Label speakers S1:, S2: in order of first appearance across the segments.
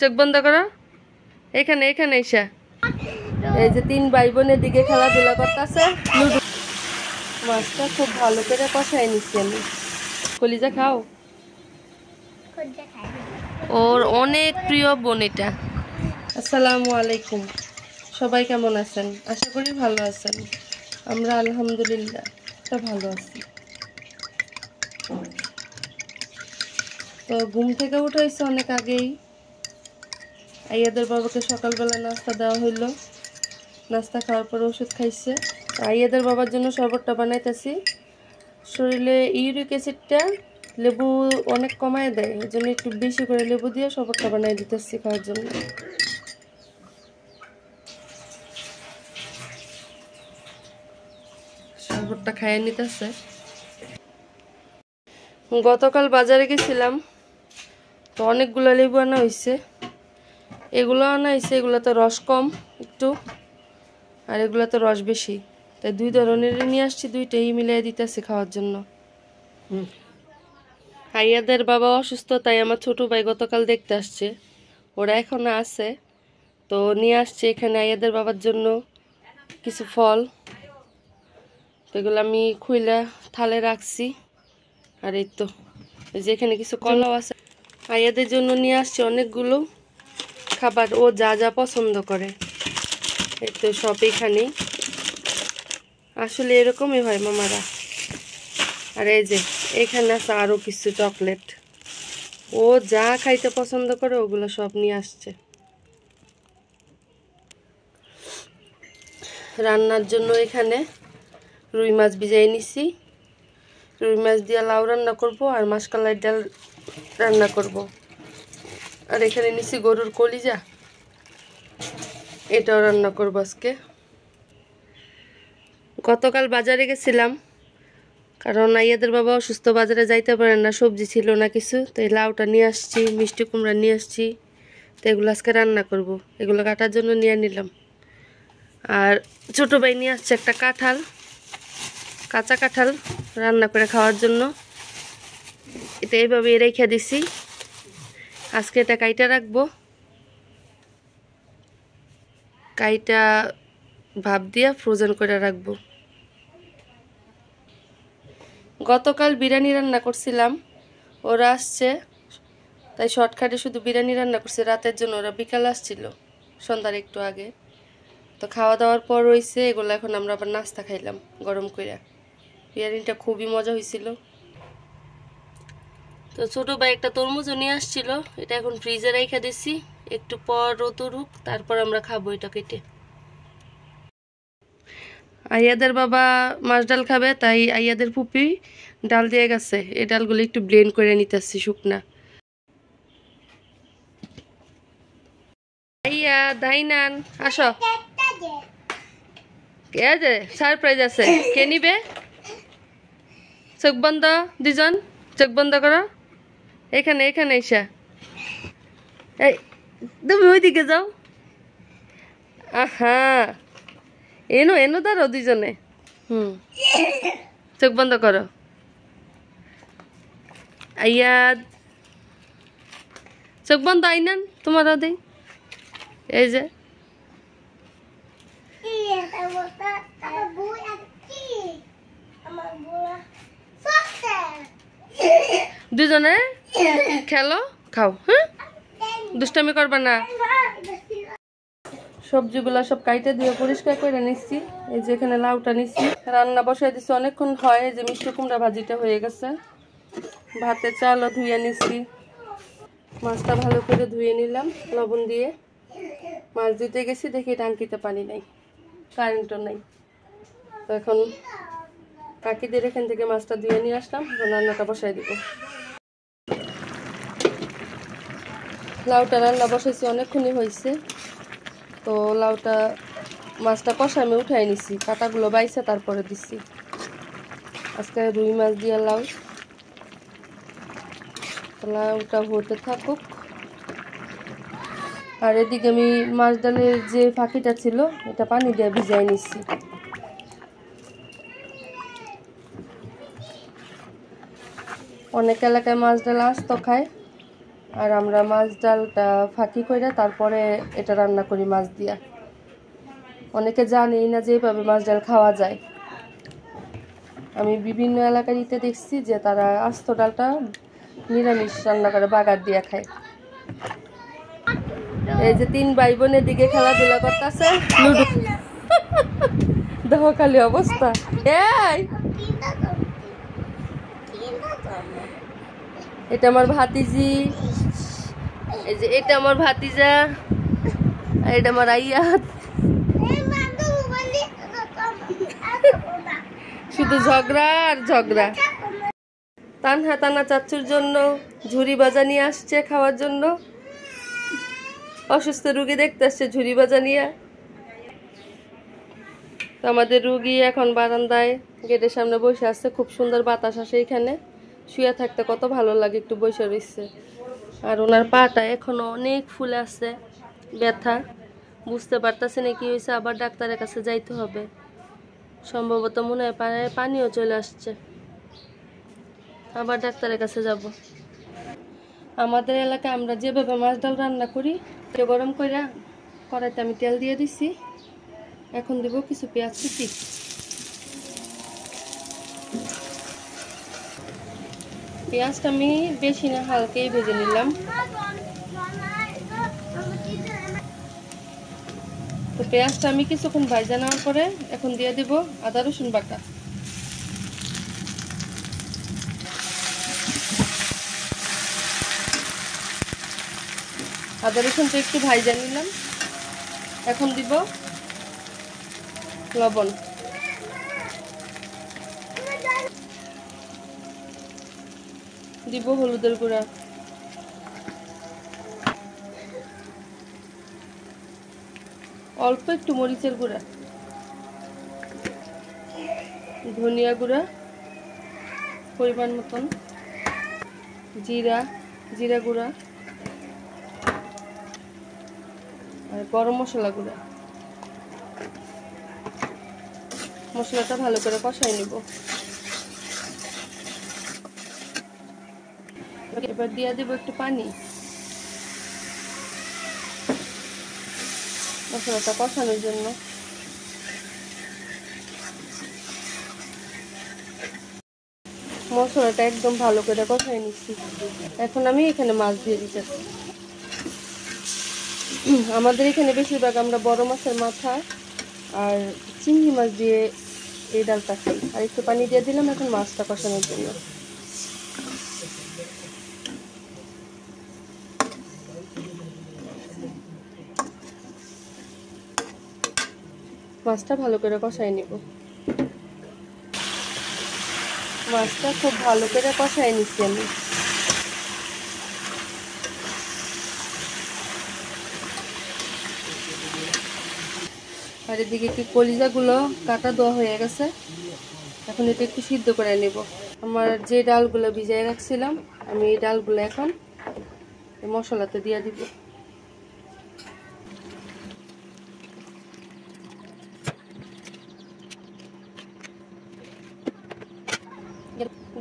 S1: চোখ বন্ধ করো। এখানে এখানে এসা এই যে তিন ভাই বোনের দিকে খেলাধুলা করতেছে। মাছটা খুব ভালো করে কষাই নিচ্ছি আমি। কলিজা খাও? ওর অনেক প্রিয় বোন এটা। আসসালামু আলাইকুম, সবাই কেমন আছেন? আশা করি ভালো আছেন। আমরা আলহামদুলিল্লাহ ভালো আছি। তো ঘুম থেকে উঠেছে অনেক আগেই। আইয়াদের বাবাকে সকালবেলা নাস্তা দেওয়া হইলো। নাস্তা খাওয়ার পর ওষুধ খাইছে। আইয়াদের বাবার জন্য শরবতটা বানাইতেছি। শরীরে ইউরিক অ্যাসিডটা লেবু অনেক কমায় দেয়, এই জন্য একটু বেশি করে লেবু দিয়ে শরবতটা বানাই দিতেছি খাওয়ার জন্য। শরবতটা খাইয়ে নিতেছে। গতকাল বাজারে গেছিলাম, তো অনেকগুলো লেবু আনা হয়েছে। এগুলো আনা হয়েছে, এগুলোতে রস কম একটু, আর এগুলোতে রস বেশি, তাই দুই ধরনের নিয়ে আসছি। দুইটাই মিলিয়ে দিতেছি খাওয়ার জন্য। আইয়াদের বাবা অসুস্থ, তাই আমার ছোট ভাই গতকাল দেখতে আসছে। ওরা এখনো আছে, তো নিয়ে আসছে এখানে আইয়াদের বাবার জন্য কিছু ফল। তো এগুলো আমি খুইলা থালে রাখছি। আর এই তো যেখানে কিছু কলাও আছে। আইয়াদের জন্য নিয়ে আসছে অনেকগুলো খাবার, ও যা যা পছন্দ করে। এই তো সব এখানেই, আসলে এরকমই হয় মামারা। আর এই যে এখানে আছে আরো কিছু চকলেট। ও যা খাইতে পছন্দ করে ওগুলো সব নিয়ে আসছে। রান্নার জন্য এখানে রুই মাছ ভিজাই নিছি। রুই মাছ দিয়ে লাউ রান্না করব, আর মাসকলাই ডাল রান্না করব। আর এখানে নিছি গরুর কলিজা, এটাও রান্না করব আজকে। গতকাল বাজারে গেছিলাম, কারণ আইয়াদের বাবা অসুস্থ, বাজারে যাইতে পারেন না, সবজি ছিল না কিছু। তো এই লাউটা নিয়ে আসছি, মিষ্টি কুমড়া নিয়ে আসছি। তো এগুলো আজকে রান্না করব। এগুলো কাটার জন্য নিয়ে নিলাম। আর ছোট ভাই নিয়ে আসছে একটা কাঁঠাল, কাঁচা কাঁঠাল রান্না করে খাওয়ার জন্য। এটা এইভাবে রেখে দিছি, আজকে এটা কাইটা রাখবো। কাইটা ভাপ দিয়া ফ্রোজেন করে রাখবো। গতকাল বিরিয়ানি রান্না করছিলাম, ওরা আসছে, তাই শর্টকাটে শুধু বিরিয়ানি রান্না করছি রাতের জন্য। ওরা বিকাল আসছিল সন্ধ্যার একটু আগে। তো খাওয়া দাওয়ার পর রয়েছে এগুলো, এখন আমরা আবার নাস্তা খাইলাম গরম করে। বিরিয়ানিটা খুবই মজা হয়েছিল। তো ছোট ভাই একটা তরমুজও নিয়ে আসছিল, এটা এখন ফ্রিজে রেখে দিছি, একটু পর রোদুরুক, তারপর আমরা খাবো এটা কেটে। আইয়াদের বাবা মাছ ডাল খাবে, তাই আইয়াদের ফুপি ডাল দিয়ে গেছে। এই ডালগুলো একটু ব্লেন্ড করে নিতেছি শুকনা। আইয়া দাইনান আসো, কে যে সারপ্রাইজ আছে, কে নিবে? চোখ বন্ধ, দুজন চোখ বন্ধ করো। এখানে এখানে এসা, এই তুমি ওইদিকে যাও। আহা, এনো এনো দাঁড়ো দুজনে। চোখ বন্ধ করো। আইয়া চোখ বন্ধ, আইনান তোমার দেই। এই যে দুজনে খেলো, খাও, হ্যাঁ দুষ্টামি করবা না। সবজিগুলা সব কাইটে দিয়ে পরিষ্কার করে নিচ্ছি। এই যে এখানে লাউটা নিচ্ছি, রান্না বসাই দিচ্ছি, অনেকক্ষণ হয়। এই যে মিষ্টি কুমড়া ভাজিটা হয়ে গেছে, ভাতের চালও ধুয়ে নিচ্ছি। মাছটা ভালো করে ধুয়ে নিলাম লবণ দিয়ে। মাছ ধুতে গেছি, দেখি টাঙ্কিতে পানি নাই, কারেন্টও নাই। তো এখন কাকিদের এখান থেকে মাছটা ধুয়ে নিয়ে আসলাম, রান্নাটা বসাই দিব। লাউটা রান্না বসাইছি, অনেকক্ষণই হয়েছে। তো লাউটা মাছটা কষা আমি উঠাই নিছি, কাটাগুলো বাইছে তারপরে দিচ্ছি। আজকে রুই মাছ দিয়ে লাউ, লাউটা হতে থাকুক। আর এদিকে আমি মাছ ডালের যে ফাঁকিটা ছিল এটা পানি দিয়ে ভিজাই নিচ্ছি। অনেক এলাকায় মাছ ডাল আস্ত খায়, আর আমরা মাছ ডালটা ফাঁকি কইরা তারপরে এটা রান্না করি মাছ দিয়া। অনেকে জানেই না যে এইভাবে মাছ ডাল খাওয়া যায়। আমি বিভিন্ন এলাকারিতে দেখছি যে তারা আস্ত ডালটা নিরামিষ রান্না করে বাগার দিয়া খায়। এই যে 3 ভাই বোনের দিকে খেলাধুলা করতেছে লুডো। দেখো খালি অবস্থা। এই এটা আমার ভাতিজি, এই যে এটা আমার ভাতিজা, আর এটা আমার আইয়াত। শুধু ঝগড়া আর ঝগড়া। তানহা তানা চাচ্চুর জন্য ঝুরি ভাজা নিয়ে আসছে খাওয়ার জন্য। অসুস্থ রুগী দেখতে আসছে ঝুরি ভাজা নিয়ে। তো আমাদের রুগী এখন বারান্দায় গেটের সামনে বসে আছে, খুব সুন্দর বাতাস আসে এখানে। শুয়ে থাকতে কত ভালো লাগে, একটু বসে রয়েছে। আর ওনার পাটা এখনো অনেক ফুলে আছে, ব্যথা। বুঝতে পারতেছে না কি হয়েছে, আবার ডাক্তারের কাছে যাইতে হবে। সম্ভবত মনে হয় পানিও চলে আসছে, আবার ডাক্তারের কাছে যাব। আমাদের এলাকায় আমরা যেভাবে মাছ ডাল রান্না করি, গরম করে কড়াইতে আমি তেল দিয়ে দিছি। এখন দেব কিছু পেঁয়াজ কুচি। পেঁয়াজটা আমি বেশি না হালকাই ভেজে নিলাম। তো পেঁয়াজটা আমি কিছুক্ষণ ভাজা নেওয়ার পরে এখন দিয়ে দিব আদা রসুন বাটা। আদা রসুনটা একটু ভাজা নিলাম। এখন দিব লবণ, দিব হলুদের গুঁড়া, অল্প একটু মরিচের গুঁড়া, ধনিয়া গুঁড়া পরিমাণ মতন, জিরা গুঁড়া আর গরম মশলা গুঁড়া। মশলাটা ভালো করে কষাই নিব। এবার দিয়ে দেব একটু পানি, মশলাটা কষানোর জন্য। মশলাটা একদম ভালো করে কষাই নিচ্ছি। এখন আমি এখানে মাছ দিয়ে দিতেছি। আমাদের এখানে বেশিরভাগ আমরা বড় মাছের মাথা আর চিংড়ি মাছ দিয়ে এই ডালটা খাই। আর একটু পানি দিয়ে দিলাম এখন মাছটা কষানোর জন্য। মাছটা ভালো করে কষাই নিব। মাছটা খুব ভালো করে কষাই নিচ্ছি আমি। আর এদিকে কি কলিজাগুলো কাটা দেওয়া হয়ে গেছে, এখন এটা একটু সিদ্ধ করে নেব। আমার যে ডালগুলো ভিজাই রাখছিলাম, আমি এই ডালগুলো এখন মশলাতে দিয়ে দিব।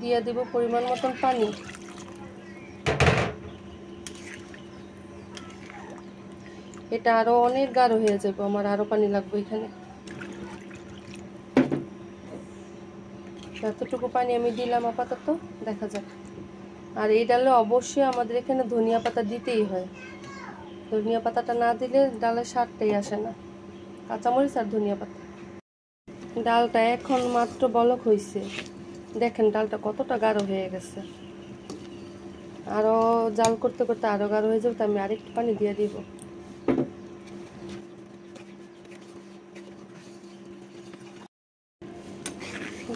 S1: দিয়ে দিব পরিমাণ মতন পানি। এটা আরো অনেক গাঢ় হয়ে যাবে, আমার আরো পানি লাগবে এখানে। এতটুকু পানি আমি দিলাম আপাতত, দেখা যাক। আর এই ডালে অবশ্যই আমাদের এখানে ধনিয়া পাতা দিতেই হয়। ধনিয়া পাতাটা না দিলে ডালের স্বাদটাই আসে না। কাঁচামরিচ আর ধনিয়া পাতা। ডালটা এখন মাত্র বলক হয়েছে, দেখেন ডালটা কতটা গাঢ় হয়ে গেছে। আরো জাল করতে করতে আরো গাঢ় হয়ে যাবে, তো আমি আরেকটু পানি দিয়ে দিব।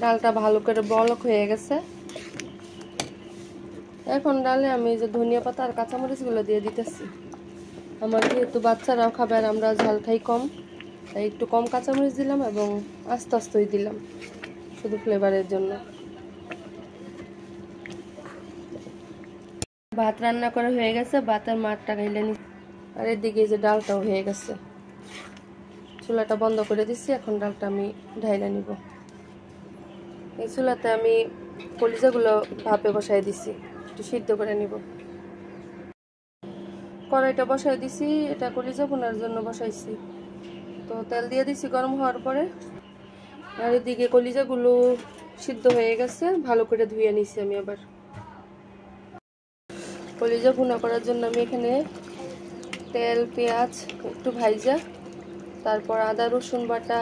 S1: ডালটা ভালো করে বলক হয়ে গেছে। এখন ডালে আমি যে ধনিয়া পাতা আর কাঁচামরিচ গুলো দিয়ে দিতেছি। আমার যেহেতু বাচ্চারাও খাবে আর আমরা ঝাল খাই কম, তাই একটু কম কাঁচামরিচ দিলাম এবং আস্তে আস্তেই দিলাম শুধু ফ্লেভারের জন্য। ভাত রান্না করা হয়ে গেছে, ভাতের মাঠটা গাইলে নি। আর এদিকে যে ডালটাও হয়ে গেছে, চুলাটা বন্ধ করে দিচ্ছি। এখন ডালটা আমি ঢাইলা নিব। এই চুলাতে আমি কলিজাগুলো ভাপে বসাই দিছি, একটু সিদ্ধ করে নিব। কড়াইটা বসাই দিছি, এটা কলিজা ভুনার জন্য বসাইছি। তো তেল দিয়ে দিছি গরম হওয়ার পরে। আর এদিকে কলিজাগুলো সিদ্ধ হয়ে গেছে, ভালো করে ধুয়ে নিছি আমি। আবার কলিজা ভুনা করার জন্য আমি এখানে তেল পেঁয়াজ একটু ভাইজা, তারপর আদা রসুন বাটা,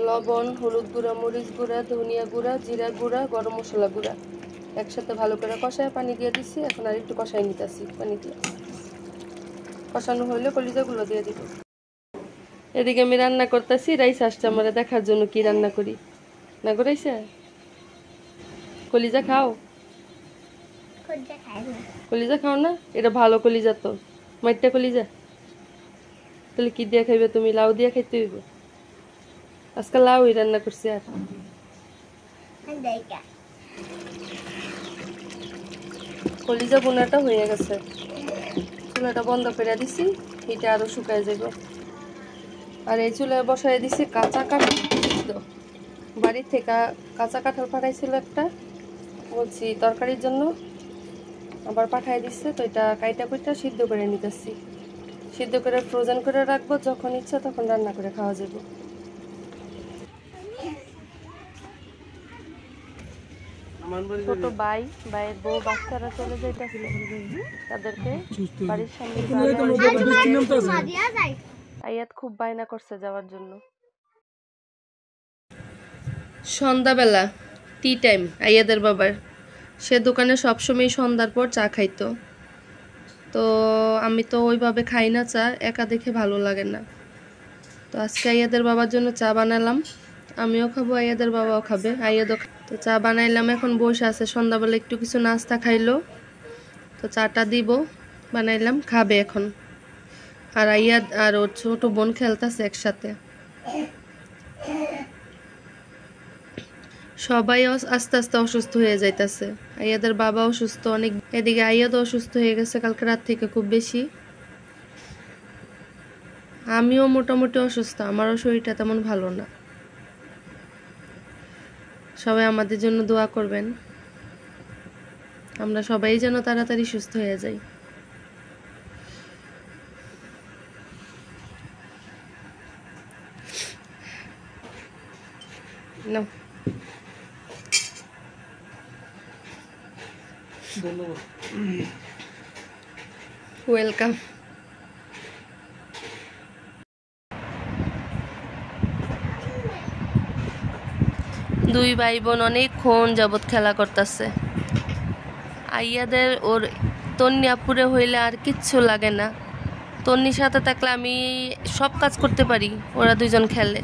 S1: লবণ, হলুদ গুঁড়া, মরিচ গুঁড়া, ধনিয়া গুঁড়া, জিরা গুঁড়া, গরম মশলা গুঁড়া একসাথে ভালো করে কষায় পানি দিয়ে দিছি। এখন আর একটু কষাই নিতেছি পানি দিয়ে। কষানো হলে কলিজাগুলো দিয়ে দিব। এদিকে আমি রান্না করতেছি, রাইস আসছে আমার দেখার জন্য কি রান্না করি। না করাইছে? কলিজা খাও? কলিজা খাও না? এটা ভালো কলিজা তো, মাইটটা কলিজা। তাহলে কি দিয়ে খাইবে তুমি? লাউ দিয়ে খাইতে হইব। আজকে লাউই রান্না করছি। আর কলিজা বোনাটা হয়ে গেছে, চুলাটা বন্ধ করে দিছি, এটা আরো শুকায় যাবে। আর এই চুলায় বসাই দিছি কাঁচা কাঁঠাল। বাড়ির থেকে কাঁচা কাঁঠাল পাঠাইছিল একটা, বলছি তরকারির জন্য, আবার পাঠাই দিচ্ছে। তো এটা কাইটা কুইটা সিদ্ধ করে নিতেছি। সিদ্ধ করে ফ্রোজেন করে রাখবো, যখন ইচ্ছা তখন রান্না করে খাওয়া যাবে। ছোট ভাইয়ের বউ বাচ্চারা চলে যাইতেছিল, তাদেরকে বাড়ির সামনে আয়াত খুব বায়না করছে যাওয়ার জন্য। সন্ধ্যাবেলা টি টাইম আয়াদের বাবার, সে দোকানে সবসময় সন্ধ্যার পর চা খাইতো। তো আমি তো ওইভাবে খাই না চা, একা দেখে ভালো লাগে না। তো আজকে আয়াদের বাবার জন্য চা বানালাম, আমিও খাবো, আয়াদের বাবাও খাবে, আয়াদও। তো চা বানাইলাম, এখন বসে আছে। সন্ধ্যাবেলা একটু কিছু নাস্তা খাইলো, তো চাটা দিব, বানাইলাম, খাবে এখন। আর আয়াদ আর ওর ছোট বোন খেলতেছে একসাথে। সবাই আস্তে আস্তে অসুস্থ হয়ে যাইতেছে। আয়াদের বাবা অসুস্থ অনেক, এদিকে আয়াদও অসুস্থ হয়ে গেছে কালকে রাত থেকে খুব বেশি। আমিও মোটামুটি অসুস্থ, আমারও শরীরটা তেমন ভালো না। সবাই আমাদের জন্য দোয়া করবেন, আমরা সবাই যেন তাড়াতাড়ি সুস্থ হয়ে যাই। না ওয়েলকাম। দুই ভাই বোন অনেকক্ষণ যাবৎ খেলা করতেছে। আইয়াদের ওর তন্নি আপুরে হইলে আর কিচ্ছু লাগে না। তন্নির সাথে থাকলে আমি সব কাজ করতে পারি, ওরা দুজন খেলে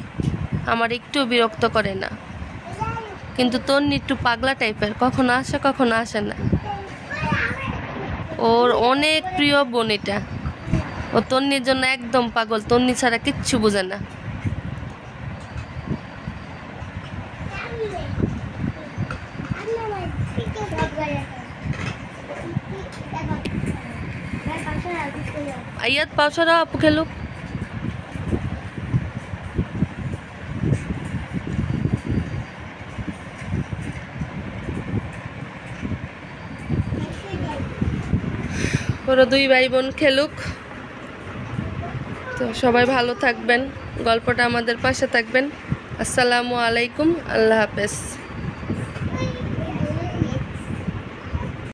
S1: আমার একটু বিরক্ত করে না। কিন্তু তন্নি একটু পাগলা টাইপের, কখনো আসে কখনো আসে না। ওর অনেক প্রিয় বোন এটা, ও তন্নির জন্য একদম পাগল, তন্নি ছাড়া কিচ্ছু বোঝে না। আয়াত পাও ছড়া, আপু খেলুক। ওরা দুই ভাই বোন খেলুক। তো সবাই ভালো থাকবেন, গল্পটা আমাদের পাশে থাকবেন। আসসালামু আলাইকুম, আল্লাহ হাফেজ।